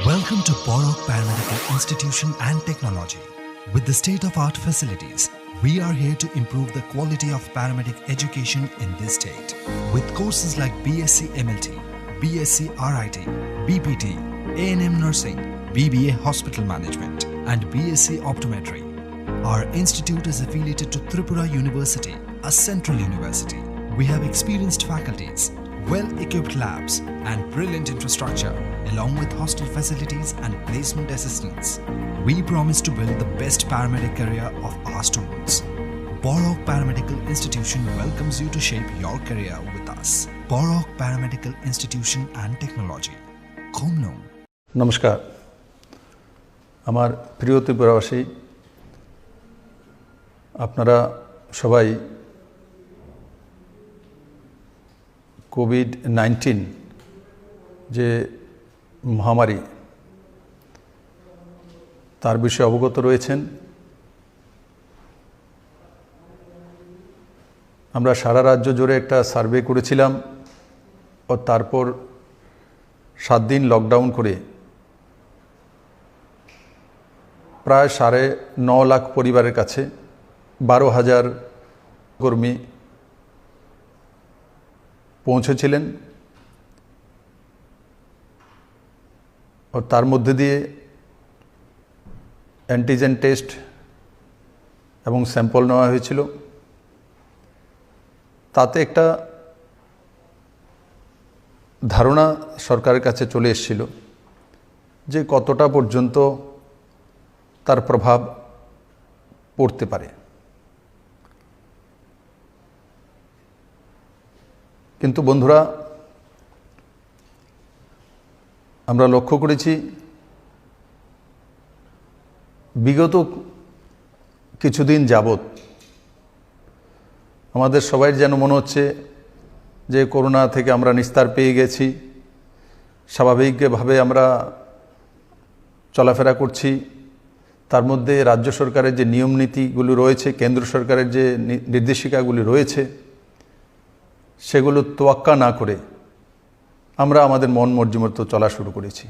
Welcome to Borok Paramedical Institution and Technology. With the state-of-art facilities, we are here to improve the quality of paramedic education in this state. With courses like BSc MLT, BSc RIT, BPT, A&M Nursing, BBA Hospital Management, and BSc Optometry. Our institute is affiliated to Tripura University, a central university. We have experienced faculties, well-equipped labs, and brilliant infrastructure, along with hostel facilities and placement assistance. We promise to build the best paramedic career of our students. Borok Paramedical Institution welcomes you to shape your career with us. Borok Paramedical Institution and Technology. Khomlong. নমস্কার, আমার প্রিয় ত্রিপুরাবাসী, আপনারা সবাই COVID-19 যে মহামারী তার বিষয়ে অবগত রয়েছেন। আমরা সারা রাজ্য জুড়ে একটা সার্ভে করেছিলাম ও তারপর 7 দিন লকডাউন করে প্রায় 9.5 লাখ পরিবারের কাছে 12,000 কর্মী পৌঁছেছিলেন ও তার মধ্যে দিয়ে অ্যান্টিজেন টেস্ট এবং স্যাম্পল নেওয়া হয়েছিল। তাতে একটা ধারণা সরকারের কাছে চলে এসেছিল যে কতটা পর্যন্ত তার প্রভাব পড়তে পারে। কিন্তু বন্ধুরা, আমরা লক্ষ্য করেছি বিগত কিছুদিন যাবৎ আমাদের সবাই যেন মনে হচ্ছে যে করোনা থেকে আমরা নিস্তার পেয়ে গেছি, স্বাভাবিকভাবে আমরা চলাফেরা করছি। তার মধ্যে রাজ্য সরকারের যে নিয়ম নীতিগুলো রয়েছে, কেন্দ্র সরকারের যে নির্দেশিকাগুলি রয়েছে, সেগুলো তোয়াক্কা না করে আমরা আমাদের মন মর্জি মতো চলা শুরু করেছি।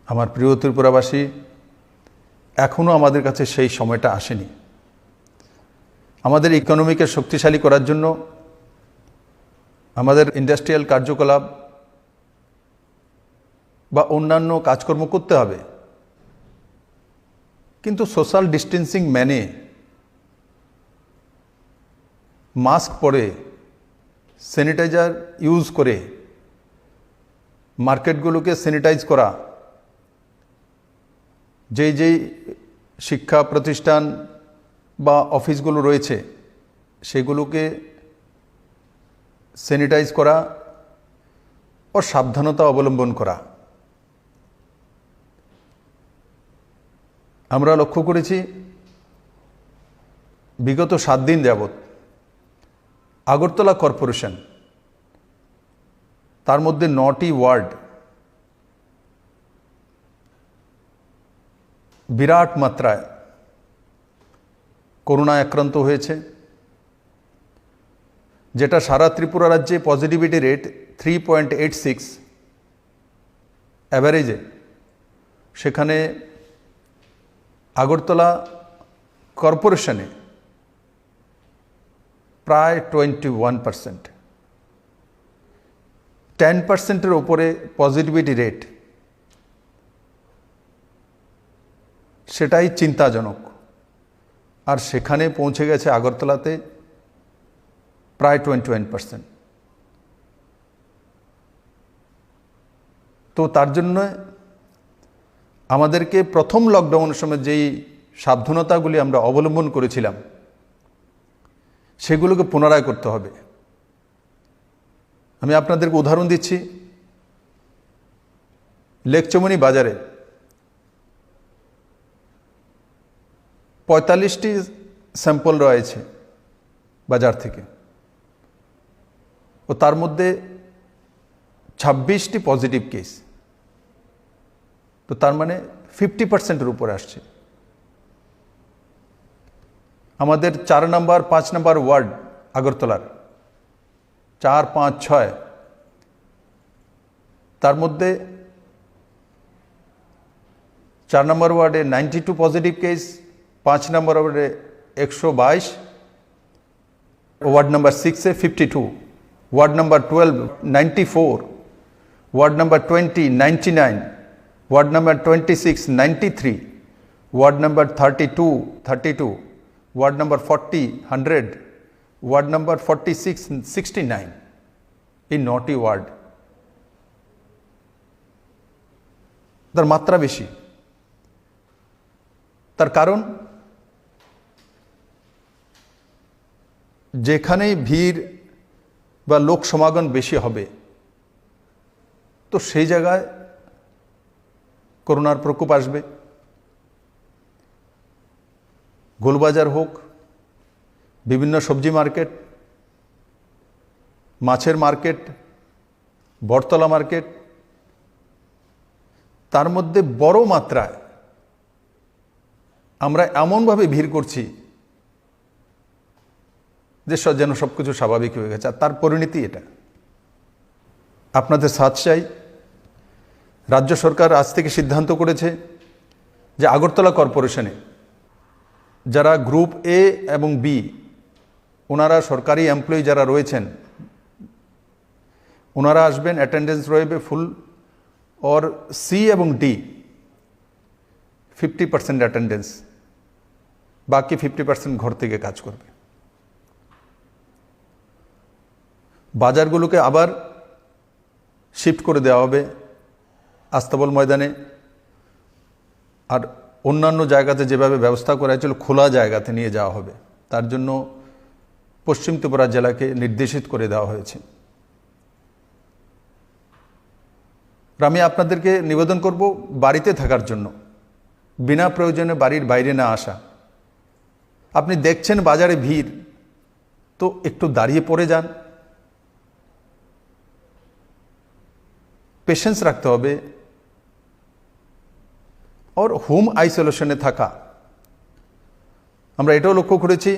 আমার প্রিয় ত্রিপুরাবাসী, এখনও আমাদের কাছে সেই সময়টা আসেনি। আমাদের ইকোনমিকে শক্তিশালী করার জন্য আমাদের ইন্ডাস্ট্রিয়াল কার্যকলাপ বা অন্যান্য কাজকর্ম করতে হবে, কিন্তু সোশ্যাল ডিস্টেন্সিং মেনে মাস্ক পরে স্যানিটাইজার ইউজ করে মার্কেটগুলোকে স্যানিটাইজ করা, যেই শিক্ষা প্রতিষ্ঠান বা অফিসগুলো রয়েছে সেগুলোকে স্যানিটাইজ করা ও সাবধানতা অবলম্বন করা। আমরা লক্ষ্য করেছি বিগত 7 দিন যাবৎ আগরতলা কর্পোরেশন, তার মধ্যে 9টি ওয়ার্ড বিরাট মাত্রায় করোনায় আক্রান্ত হয়েছে, যেটা সারা ত্রিপুরা রাজ্যে পজিটিভিটি রেট 3.86 অ্যাভারেজে। সেখানে আগরতলা কর্পোরেশনে প্রায় 21%, 10%-এর ওপরে পজিটিভিটি রেট, সেটাই চিন্তাজনক। আর সেখানে পৌঁছে গেছে আগরতলাতে প্রায় 21%। তো তার জন্য আমাদেরকে প্রথম লকডাউনের সময় যেই সাবধানতাগুলি আমরা অবলম্বন করেছিলাম সেগুলোকে পুনরায় করতে হবে। আমি আপনাদেরকে উদাহরণ দিচ্ছি। লেকচমনি বাজারে 45টি স্যাম্পল রয়েছে বাজার থেকে, ও তার মধ্যে 26টি পজিটিভ কেস। তো তার মানে 50%-এর উপরে আসছে। আমাদের 4 নম্বর 5 নম্বর ওয়ার্ড আগরতলার 4, 5, 6 তার মধ্যে 4 নম্বর ওয়ার্ডে 92 পজিটিভ কেস, 5 নম্বর ওয়ার্ডে 122, ওয়ার্ড নাম্বার 6 এ 52, ward number 12 94, ward number 20 99, ward number 26 93, ward number 32, ward number 40 100, ward number 46 69 এই 9টি ওয়ার্ড। তার মাত্রা বেশি। তার কারণ যেখানেই ভিড় বা লোক সমাগম বেশি হবে তো সেই জায়গায় করোনার প্রকোপ আসবে। গোলবাজার হোক, বিভিন্ন সবজি মার্কেট, মাছের মার্কেট, বটতলা মার্কেট, তার মধ্যে বড় মাত্রায় আমরা এমনভাবে ভিড় করছি যে যেন সব কিছু স্বাভাবিক হয়ে গেছে। আর তার পরিণতি এটা। আপনাদের সাথ চাই। রাজ্য সরকার আজ থেকে সিদ্ধান্ত করেছে যে আগরতলা কর্পোরেশনে যারা গ্রুপ এ এবং বি, ওনারা সরকারি এমপ্লয়ি যারা রয়েছেন, ওনারা আসবেন, অ্যাটেন্ডেন্স রয়েবে ফুল। और सी এবং ডি 50% অ্যাটেন্ডেন্স, বাকি 50% ঘর থেকে কাজ করবে। বাজারগুলোকে আবার শিফট করে দেওয়া হবে আস্তাবল ময়দানে, আর অন্যান্য জায়গাতে যেভাবে ব্যবস্থা করা হয়েছিল খোলা জায়গাতে নিয়ে যাওয়া হবে। তার জন্য পশ্চিম ত্রিপুরা জেলাকে নির্দেশিত করে দেওয়া হয়েছে। আমি আপনাদেরকে নিবেদন করব বাড়িতে থাকার জন্য, বিনা প্রয়োজনে বাড়ির বাইরে না আসা। আপনি দেখছেন বাজারে ভিড়, তো একটু দাঁড়িয়ে পড়ে যান। পেশেন্স রাখতে হবে। আর হোম আইসোলেশনে থাকা, আমরা এটাও লক্ষ্য করেছি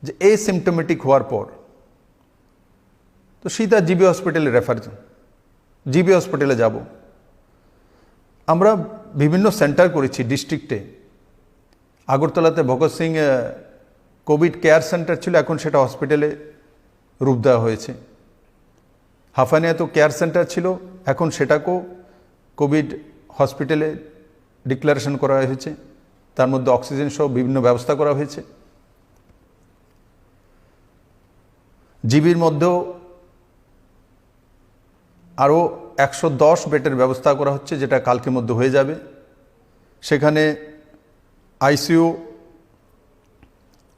যে এসিমটোমেটিক হওয়ার পর তো সিধা জিবি হসপিটালে রেফার, জিবি হসপিটালে যাব। আমরা বিভিন্ন সেন্টার করেছি ডিস্ট্রিক্টে। আগরতলাতে Bhagat Singh COVID care centre ছিল, এখন সেটা হসপিটালে রূপ দেওয়া হয়েছে। হাফানিয়া তো কেয়ার সেন্টার ছিল, এখন সেটাকেও কোভিড হসপিটালে ডিক্লারেশন করা হয়েছে। তার মধ্যে অক্সিজেন সহ বিভিন্ন ব্যবস্থা করা হয়েছে। জিবির মধ্যেও আরও 110 বেডের ব্যবস্থা করা হচ্ছে, যেটা কালকের মধ্যে হয়ে যাবে। সেখানে আইসিইউ,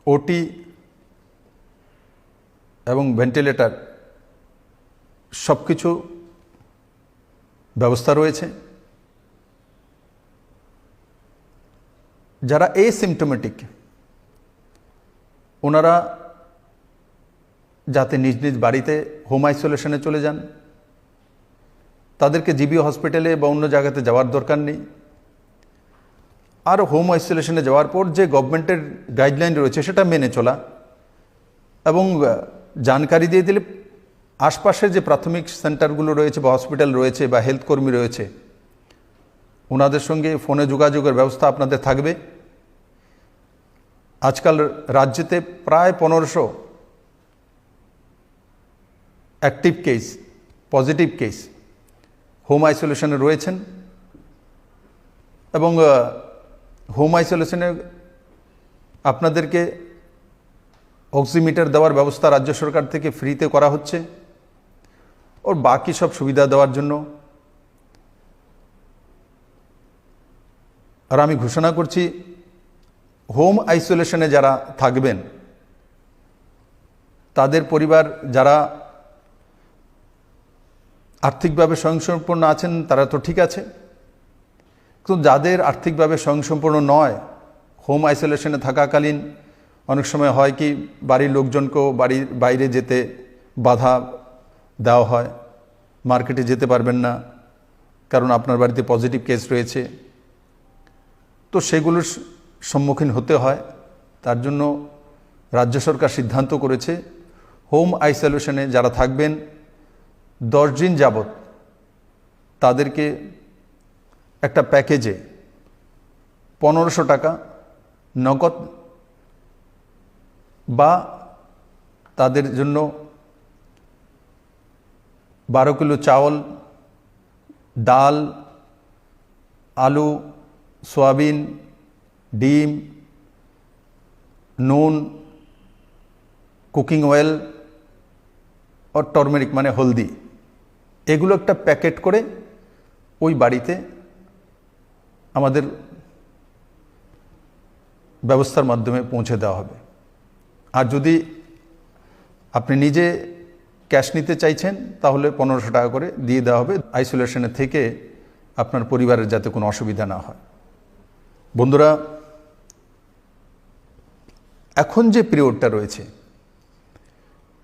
ওটি এবং ভেন্টিলেটর সব কিছু ব্যবস্থা রয়েছে। যারা এসিমটোমেটিক, ওনারা যাতে নিজ নিজ বাড়িতে হোম আইসোলেশনে চলে যান, তাদেরকে জিবি হসপিটালে বা অন্য জায়গাতে যাওয়ার দরকার নেই। আর হোম আইসোলেশনে যাওয়ার পর যে গভর্নমেন্টের গাইডলাইন রয়েছে সেটা মেনে চলা এবং জানকারি দিয়ে দিলে আশপাশের যে প্রাথমিক সেন্টারগুলো রয়েছে বা হসপিটাল রয়েছে বা হেলথ কর্মী রয়েছে, ওনাদের সঙ্গে ফোনে যোগাযোগের ব্যবস্থা আপনাদের থাকবে। আজকাল রাজ্যেতে প্রায় 1500 active case, positive case home আইসোলেশনে রয়েছেন এবং হোম আইসোলেশনে আপনাদেরকে অক্সিমিটার দেওয়ার ব্যবস্থা রাজ্য সরকার থেকে ফ্রিতে করা হচ্ছে। ওর বাকি সব সুবিধা দেওয়ার জন্য আর আমি ঘোষণা করছি, হোম আইসোলেশনে যারা থাকবেন তাদের পরিবার যারা আর্থিকভাবে স্বয়ংসম্পূর্ণ আছেন তারা তো ঠিক আছে, কিন্তু যাদের আর্থিকভাবে স্বয়ংসম্পূর্ণ নয়, হোম আইসোলেশনে থাকাকালীন অনেক সময় হয় কি বাড়ির লোকজনকেও বাড়ির বাইরে যেতে বাধা দেওয়া হয়, মার্কেটে যেতে পারবেন না কারণ আপনার বাড়িতে পজিটিভ কেস রয়েছে, তো সেগুলোর সম্মুখীন হতে হয়। তার জন্য রাজ্য সরকার সিদ্ধান্ত করেছে হোম আইসোলেশনে যারা থাকবেন 10 দিন যাবত তাদেরকে একটা প্যাকেজে 1500 টাকা নগদ বা তাদের জন্য 12 কিলো চাউল, ডাল, আলু, সয়াবিন, ডিম, নুন, কুকিং অয়েল আর টার্মেরিক মানে হলদি, এগুলো একটা প্যাকেট করে ওই বাড়িতে আমাদের ব্যবস্থার মাধ্যমে পৌঁছে দেওয়া হবে। আর যদি আপনি নিজে ক্যাশ নিতে চাইছেন তাহলে 1500 টাকা করে দিয়ে দেওয়া হবে, আইসোলেশনে থেকে আপনার পরিবারের যাতে কোনো অসুবিধা না হয়। বন্ধুরা, এখন যে পিরিয়ডটা রয়েছে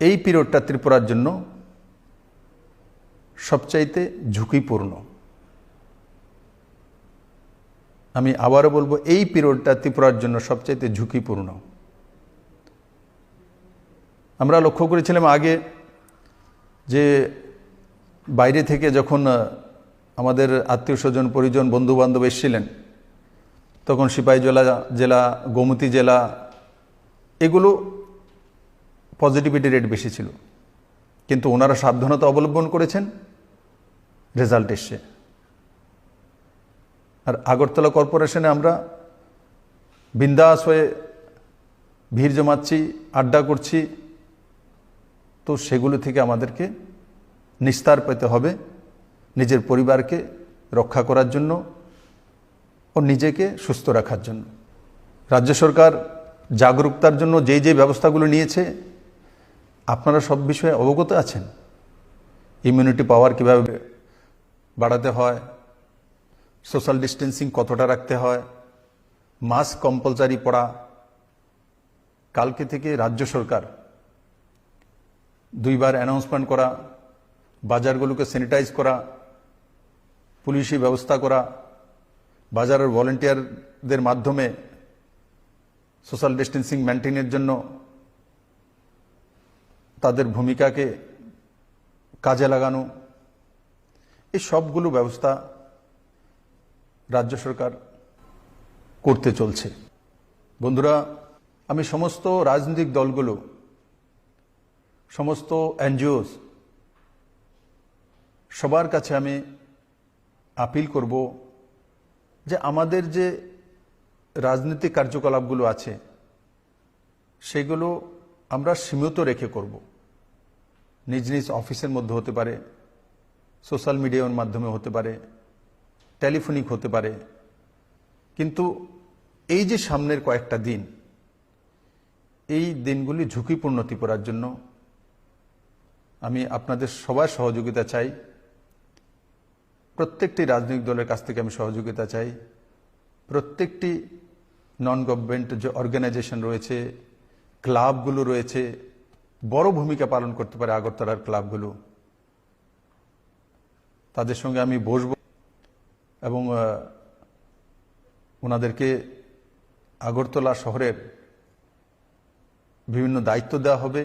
এই পিরিয়ডটা ত্রিপুরার জন্য সবচাইতে ঝুঁকিপূর্ণ। আমি আবারও বলবো, এই পিরিয়ডটা ত্রিপুরার জন্য সবচাইতে ঝুঁকিপূর্ণ। আমরা লক্ষ্য করেছিলাম আগে যে বাইরে থেকে যখন আমাদের আত্মীয় স্বজন, পরিজন, বন্ধু বান্ধব এসেছিলেন, তখন সিপাহীজলা জেলা, গোমতী জেলা, এগুলো পজিটিভিটি রেট বেশি ছিল, কিন্তু ওনারা সাবধানতা অবলম্বন করেছেন, রেজাল্ট এসছে। আর আগরতলা কর্পোরেশনে আমরা বিন্দাস হয়ে ভিড় জমাচ্ছি, আড্ডা করছি, তো সেগুলো থেকে আমাদেরকে নিস্তার পেতে হবে নিজের পরিবারকে রক্ষা করার জন্য ও নিজেকে সুস্থ রাখার জন্য। রাজ্য সরকার জাগরুকতার জন্য যে ব্যবস্থাগুলো নিয়েছে আপনারা সব বিষয়ে অবগত আছেন। ইমিউনিটি পাওয়ার কীভাবে বাড়াতে হয়, সোশ্যাল ডিস্টেন্সিং কতটা রাখতে হয়, মাস্ক কম্পালসারি পরা। কালকে থেকে রাজ্য সরকার 2 বার অ্যানাউন্সমেন্ট করা, বাজারগুলোকে স্যানিটাইজ করা, পুলিশি ব্যবস্থা করা, বাজারের ভলেন্টিয়ারদের মাধ্যমে সোশ্যাল ডিস্টেন্সিং মেনটেনের জন্য তাদের ভূমিকাকে কাজে লাগানো, এই সবগুলো ব্যবস্থা রাজ্য সরকার করতে চলছে। বন্ধুরা, আমি সমস্ত রাজনৈতিক দলগুলো, সমস্ত এনজিওস, সবার কাছে আমি আপিল করব যে আমাদের যে রাজনৈতিক কার্যকলাপগুলো আছে সেগুলো আমরা সীমিত রেখে করব। নিজ নিজ অফিসের মধ্যে হতে পারে, সোশ্যাল মিডিয়ার মাধ্যমে হতে পারে, টেলিফোনিক হতে পারে, কিন্তু এই যে সামনের কয়েকটা দিন, এই দিনগুলি ঝুঁকিপূর্ণ ত্রিপুরার জন্য আমি আপনাদের সবার সহযোগিতা চাই। প্রত্যেকটি রাজনৈতিক দলের কাছ থেকে আমি সহযোগিতা চাই। প্রত্যেকটি নন গভর্নমেন্ট যে অর্গানাইজেশন রয়েছে, ক্লাবগুলো রয়েছে, বড় ভূমিকা পালন করতে পারে আগরতলার ক্লাবগুলো, তাদের সঙ্গে আমি বসব এবং ওনাদেরকে আগরতলা শহরের বিভিন্ন দায়িত্ব দেওয়া হবে,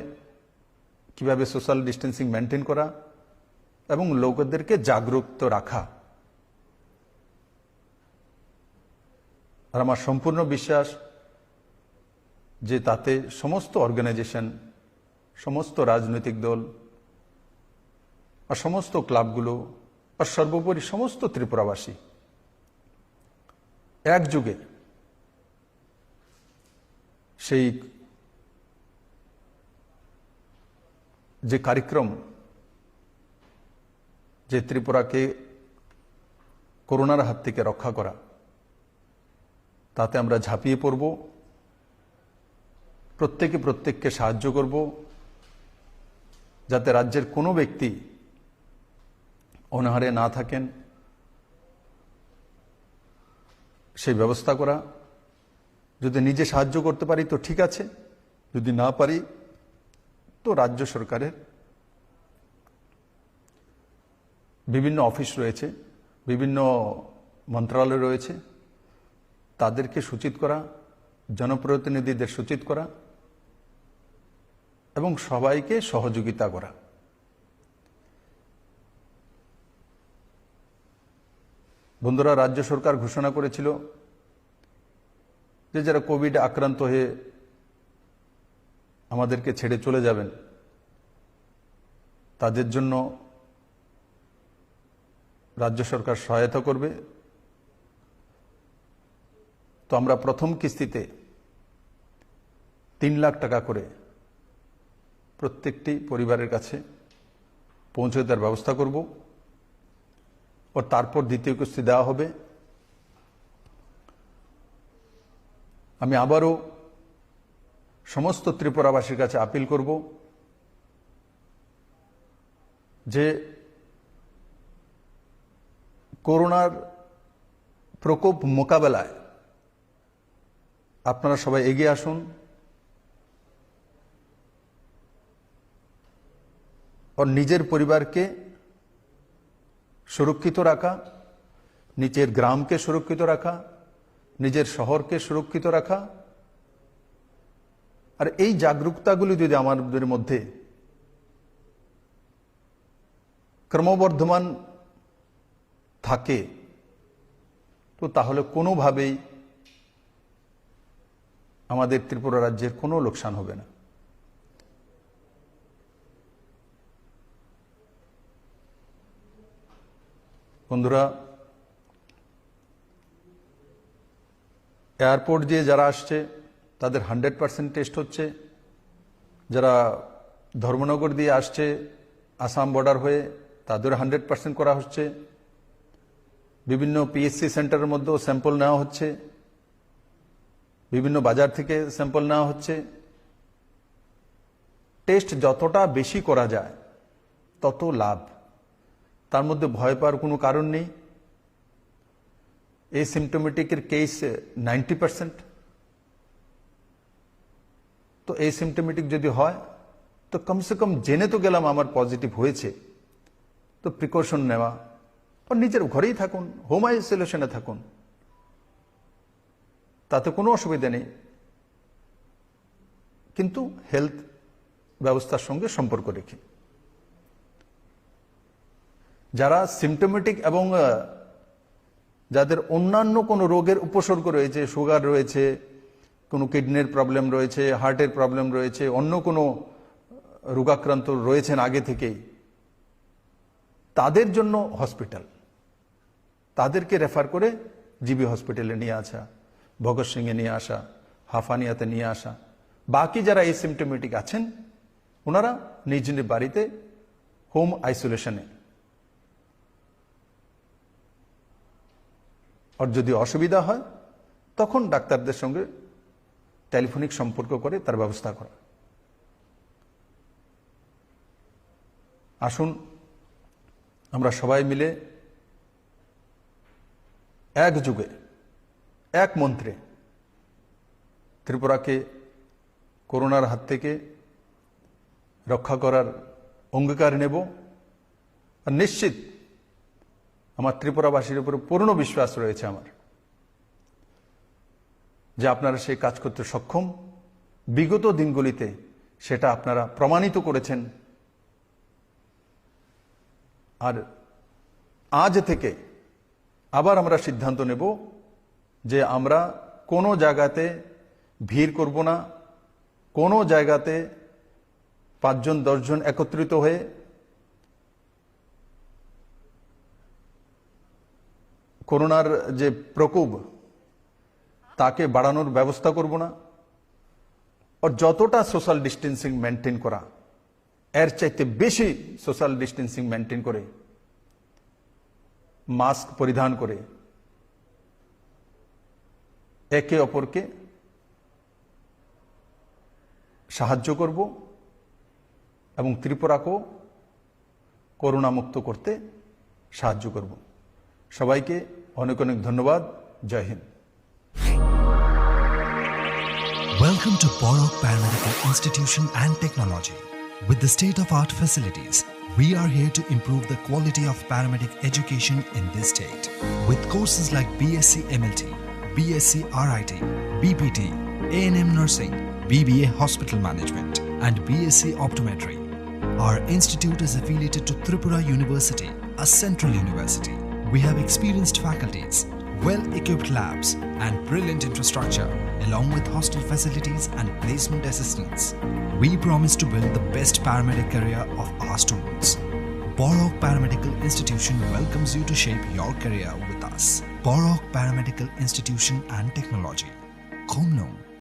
কিভাবে সোশ্যাল ডিস্টেন্সিং মেনটেন করা এবং লোকদেরকে জাগরুক রাখা। আর আমার সম্পূর্ণ বিশ্বাস যে তাতে সমস্ত অর্গানাইজেশন, সমস্ত রাজনৈতিক দল আর সমস্ত ক্লাবগুলো আর সর্বোপরি সমস্ত ত্রিপুরাবাসী একযোগে সেই যে কার্যক্রম, যে ত্রিপুরাকে করোনার হাত থেকে রক্ষা করা, তাতে আমরা ঝাঁপিয়ে পড়ব, প্রত্যেকে প্রত্যেককে সাহায্য করব, যাতে রাজ্যের কোনো ব্যক্তি অনাহারে না থাকেন সেই ব্যবস্থা করা। যদি নিজে সাহায্য করতে পারি তো ঠিক আছে, যদি না পারি তো রাজ্য সরকারের বিভিন্ন অফিস রয়েছে, বিভিন্ন মন্ত্রণালয় রয়েছে, তাদেরকে সূচিত করা, জনপ্রতিনিধিদের সূচিত করা এবং সবাইকে সহযোগিতা করা। বন্ধুরা, রাজ্য সরকার ঘোষণা করেছিল যে যারা কোভিড আক্রান্ত হয়ে আমাদেরকে ছেড়ে চলে যাবেন তাদের জন্য রাজ্য সরকার সহায়তা করবে। তো আমরা প্রথম কিস্তিতে 3 লাখ টাকা করে প্রত্যেকটি পরিবারের কাছে পৌঁছে দেওয়ার ব্যবস্থা করব ও তারপর দ্বিতীয় কিস্তি দেওয়া হবে। আমি আবারও সমস্ত ত্রিপুরাবাসীর কাছে আপিল করব যে করোনার প্রকোপ মোকাবেলায় আপনারা সবাই এগিয়ে আসুন। और নিজের পরিবারকে সুরক্ষিত রাখা, নিজের গ্রামকে সুরক্ষিত রাখা, নিজের শহরকে সুরক্ষিত রাখা, আর এই জাগরুকতাগুলি যদি আমাদের মধ্যে ক্রমবর্ধমান থাকে তো তাহলে কোনোভাবেই আমাদের ত্রিপুরা রাজ্যের কোনো লোকসান হবে না। বন্ধুরা, এয়ারপোর্ট দিয়ে যারা আসছে তাদের 100% টেস্ট হচ্ছে। যারা ধর্মনগর দিয়ে আসছে আসাম বর্ডার হয়ে তাদের 100% করা হচ্ছে। বিভিন্ন পিএসসি সেন্টারের মধ্যেও স্যাম্পল নেওয়া হচ্ছে, বিভিন্ন বাজার থেকে স্যাম্পল নেওয়া হচ্ছে। টেস্ট যতটা বেশি করা যায় তত লাভ, তার মধ্যে ভয় পাওয়ার কোনো কারণ নেই। এই সিমটোমেটিকের কেস 90%। তো এই সিমটোমেটিক যদি হয় তো কমসে কম জেনে তো গেলাম আমার পজিটিভ হয়েছে, তো প্রিকশন নেওয়া আর নিজের ঘরেই থাকুন, হোম আইসোলেশনে থাকুন, তাতে কোনো অসুবিধা নেই, কিন্তু হেলথ ব্যবস্থার সঙ্গে সম্পর্ক রেখে। যারা সিমটোমেটিক এবং যাদের অন্যান্য কোনো রোগের উপসর্গ রয়েছে, সুগার রয়েছে, কোনো কিডনির প্রবলেম রয়েছে, হার্টের প্রবলেম রয়েছে, অন্য কোনো রোগাক্রান্ত রয়েছেন আগে থেকেই, তাদের জন্য হসপিটাল, তাদেরকে রেফার করে জিবি হসপিটালে নিয়ে আসা, ভগৎ সিংয়ে নিয়ে আসা, হাফানিয়াতে নিয়ে আসা। বাকি যারা এসিমটোমেটিক আছেন ওনারা নিজ নিজ বাড়িতে হোম আইসোলেশনে। আর যদি অসুবিধা হয় তখন ডাক্তারদের সঙ্গে টেলিফোনিক সম্পর্ক করে তার ব্যবস্থা করা। আসুন আমরা সবাই মিলে একযোগে এক মন্ত্রে ত্রিপুরাকে করোনার হাত থেকে রক্ষা করার অঙ্গীকার নেব। আর নিশ্চিত আমার ত্রিপুরাবাসীর উপর পূর্ণ বিশ্বাস রয়েছে আমার, যে আপনারা সেই কাজ করতে সক্ষম। বিগত দিনগুলিতে সেটা আপনারা প্রমাণিত করেছেন। আর আজ থেকে আবার আমরা সিদ্ধান্ত নেব যে আমরা কোনো জায়গাতে ভিড় করব না, কোনো জায়গাতে 5 জন 10 জন একত্রিত হয়ে করোনার যে প্রকোপ তাকে বাড়ানোর ব্যবস্থা করব না। আর যতটা সোশ্যাল ডিস্টেন্সিং মেনটেন করা, এর চাইতে বেশি সোশ্যাল ডিস্টেন্সিং মেনটেন করে, মাস্ক পরিধান করে একে অপরকে সাহায্য করব এবং ত্রিপুরাকেও করোনা মুক্ত করতে সাহায্য করব। সবাইকে অনেক অনেক ধন্যবাদ। জয় Hind. Welcome to Borok Paramedical Institution and Technology. With the state-of-art facilities, we are here to improve the quality of paramedic education in this state. With courses like BSc MLT, BSc RIT, BPT, A&M Nursing, BBA Hospital Management, and BSc Optometry. Our institute is affiliated to Tripura University, a central university. We have experienced faculties, well-equipped labs, and brilliant infrastructure, along with hostel facilities and placement assistance. We promise to build the best paramedic career of our students. Borok Paramedical Institution welcomes you to shape your career with us. Borok Paramedical Institution and Technology, Khomlong,